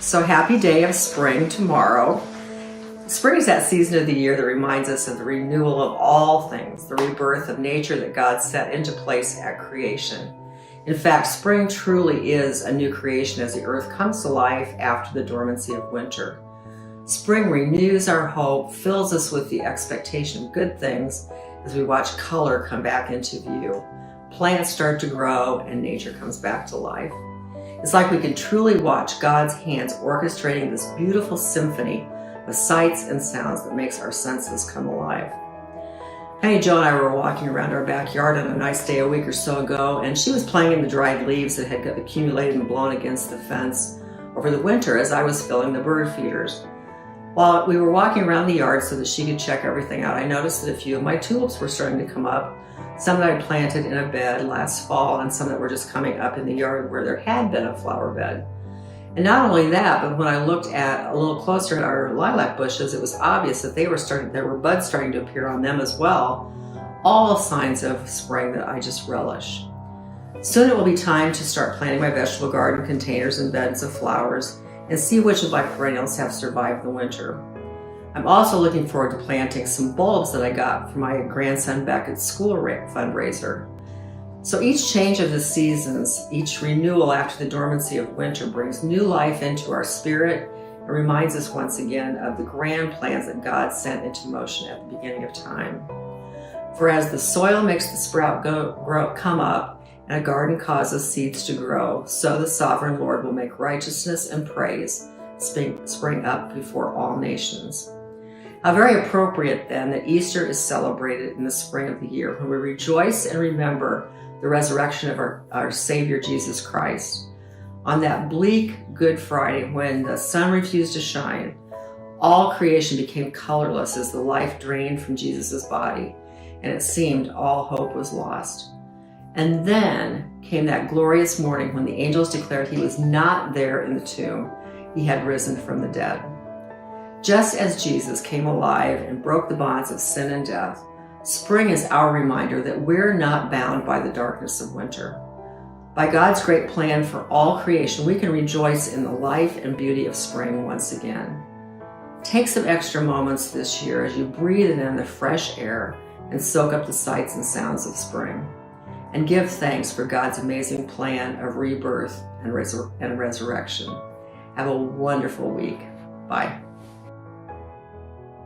So happy day of spring tomorrow. Spring is that season of the year that reminds us of the renewal of all things, the rebirth of nature that God set into place at creation. In fact, spring truly is a new creation as the earth comes to life after the dormancy of winter. Spring renews our hope, fills us with the expectation of good things as we watch color come back into view. Plants start to grow and nature comes back to life. It's like we can truly watch God's hands orchestrating this beautiful symphony of sights and sounds that makes our senses come alive. Honey Jo and I were walking around our backyard on a nice day a week or so ago, and she was playing in the dried leaves that had accumulated and blown against the fence over the winter as I was filling the bird feeders. While we were walking around the yard so that she could check everything out, I noticed that a few of my tulips were starting to come up, some that I planted in a bed last fall and some that were just coming up in the yard where there had been a flower bed. And not only that, but when I looked at a little closer at our lilac bushes, it was obvious that there were buds starting to appear on them as well, all signs of spring that I just relish. Soon it will be time to start planting my vegetable garden containers and beds of flowers and see which of my perennials have survived the winter. I'm also looking forward to planting some bulbs that I got from my grandson back at school fundraiser. So each change of the seasons, each renewal after the dormancy of winter brings new life into our spirit and reminds us once again of the grand plans that God sent into motion at the beginning of time. For as the soil makes the sprout come up and a garden causes seeds to grow, so the sovereign Lord will make righteousness and praise spring up before all nations. How very appropriate then that Easter is celebrated in the spring of the year when we rejoice and remember the resurrection of our Savior Jesus Christ. On that bleak Good Friday when the sun refused to shine, all creation became colorless as the life drained from Jesus' body, and it seemed all hope was lost. And then came that glorious morning when the angels declared he was not there in the tomb. He had risen from the dead. Just as Jesus came alive and broke the bonds of sin and death, spring is our reminder that we're not bound by the darkness of winter. By God's great plan for all creation, we can rejoice in the life and beauty of spring once again. Take some extra moments this year as you breathe in the fresh air and soak up the sights and sounds of spring. And give thanks for God's amazing plan of rebirth and resurrection. Have a wonderful week. Bye.